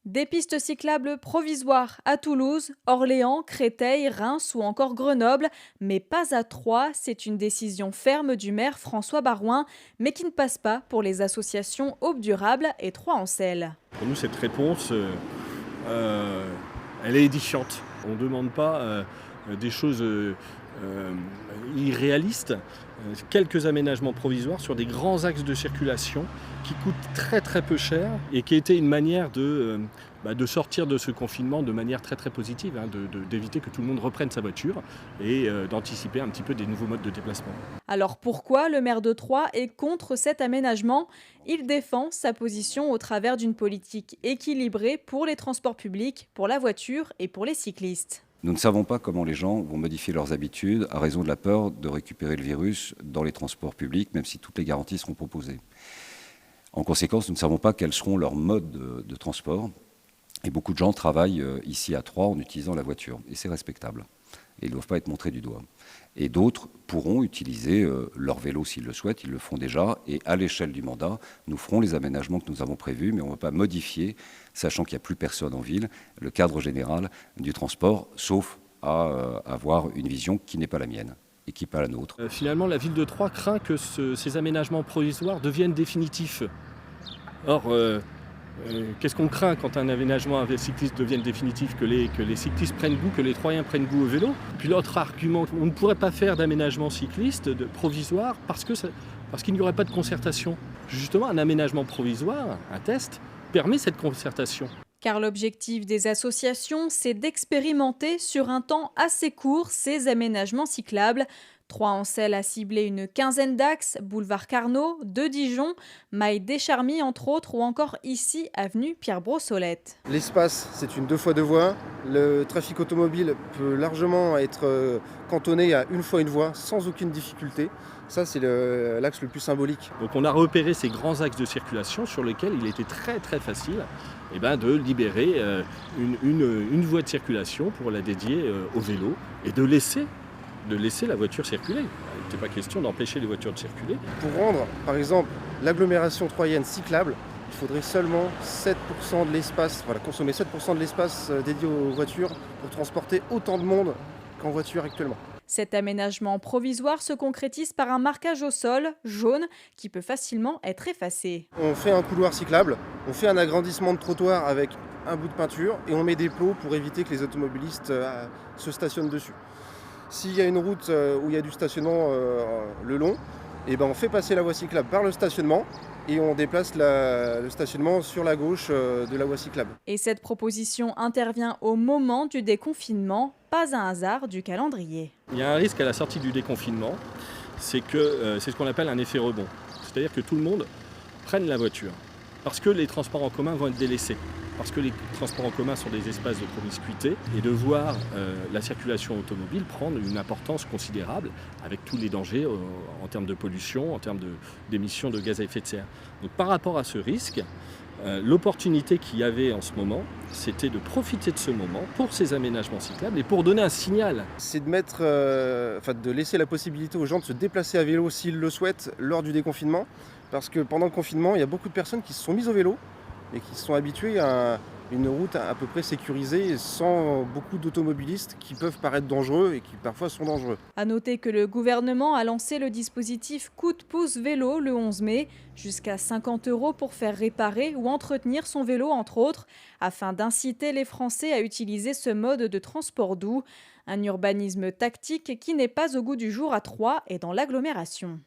Des pistes cyclables provisoires à Toulouse, Orléans, Créteil, Reims ou encore Grenoble, mais pas à Troyes. C'est une décision ferme du maire François Baroin, mais qui ne passe pas pour les associations Aube Durable et Troyes-en-Selle. Pour nous, cette réponse, euh, elle est édifiante. On ne demande pas des choses euh, irréalistes. Quelques aménagements provisoires sur des grands axes de circulation qui coûtent très très peu cher et qui étaient une manière de sortir de ce confinement de manière très très positive, hein, d'éviter que tout le monde reprenne sa voiture et d'anticiper un petit peu des nouveaux modes de déplacement. Alors pourquoi le maire de Troyes est contre cet aménagement? Il défend sa position au travers d'une politique équilibrée pour les transports publics, pour la voiture et pour les cyclistes. Nous ne savons pas comment les gens vont modifier leurs habitudes à raison de la peur de récupérer le virus dans les transports publics, même si toutes les garanties seront proposées. En conséquence, nous ne savons pas quels seront leurs modes de transport. Et beaucoup de gens travaillent ici à Troyes en utilisant la voiture. Et c'est respectable. Et ils ne doivent pas être montrés du doigt. Et d'autres pourront utiliser leur vélo s'ils le souhaitent, ils le font déjà. Et à l'échelle du mandat, nous ferons les aménagements que nous avons prévus, mais on ne va pas modifier, sachant qu'il n'y a plus personne en ville, le cadre général du transport, sauf à avoir une vision qui n'est pas la mienne et qui n'est pas la nôtre. Finalement, la ville de Troyes craint que ces aménagements provisoires deviennent définitifs. Or, qu'est-ce qu'on craint quand un aménagement cycliste devienne définitif? Que les cyclistes prennent goût, que les Troyens prennent goût au vélo. Puis l'autre argument, on ne pourrait pas faire d'aménagement cycliste provisoire parce qu'il n'y aurait pas de concertation. Justement, un aménagement provisoire, un test, permet cette concertation. Car l'objectif des associations, c'est d'expérimenter sur un temps assez court ces aménagements cyclables. Troyes-en-Selle a ciblé une quinzaine d'axes, boulevard Carnot, de Dijon, Maille Descharmies entre autres, ou encore ici, avenue Pierre-Brossolette. L'espace, c'est une 2 fois 2 voies. Le trafic automobile peut largement être cantonné à 1 fois 1 voie sans aucune difficulté. Ça, c'est l'axe le plus symbolique. Donc on a repéré ces grands axes de circulation sur lesquels il était très très facile de libérer une voie de circulation pour la dédier au vélo et de laisser la voiture circuler. Il n'était pas question d'empêcher les voitures de circuler. Pour rendre, par exemple, l'agglomération troyenne cyclable, il faudrait seulement 7% de l'espace, consommer 7% de l'espace dédié aux voitures pour transporter autant de monde qu'en voiture actuellement. Cet aménagement provisoire se concrétise par un marquage au sol, jaune, qui peut facilement être effacé. On fait un couloir cyclable, on fait un agrandissement de trottoir avec un bout de peinture et on met des plots pour éviter que les automobilistes se stationnent dessus. S'il y a une route où il y a du stationnement le long, on fait passer la voie cyclable par le stationnement et on déplace le stationnement sur la gauche de la voie cyclable. Et cette proposition intervient au moment du déconfinement, pas un hasard du calendrier. Il y a un risque à la sortie du déconfinement, c'est ce qu'on appelle un effet rebond. C'est-à-dire que tout le monde prenne la voiture parce que les transports en commun vont être délaissés. Parce que les transports en commun sont des espaces de promiscuité et de voir la circulation automobile prendre une importance considérable avec tous les dangers en termes de pollution, en termes d'émissions de gaz à effet de serre. Donc par rapport à ce risque, l'opportunité qu'il y avait en ce moment, c'était de profiter de ce moment pour ces aménagements cyclables et pour donner un signal. C'est de laisser la possibilité aux gens de se déplacer à vélo s'ils le souhaitent lors du déconfinement. Parce que pendant le confinement, il y a beaucoup de personnes qui se sont mises au vélo et qui se sont habitués à une route à peu près sécurisée sans beaucoup d'automobilistes qui peuvent paraître dangereux et qui parfois sont dangereux. À noter que le gouvernement a lancé le dispositif Coup de pouce vélo le 11 mai, jusqu'à 50 € pour faire réparer ou entretenir son vélo entre autres, afin d'inciter les Français à utiliser ce mode de transport doux. Un urbanisme tactique qui n'est pas au goût du jour à Troyes et dans l'agglomération.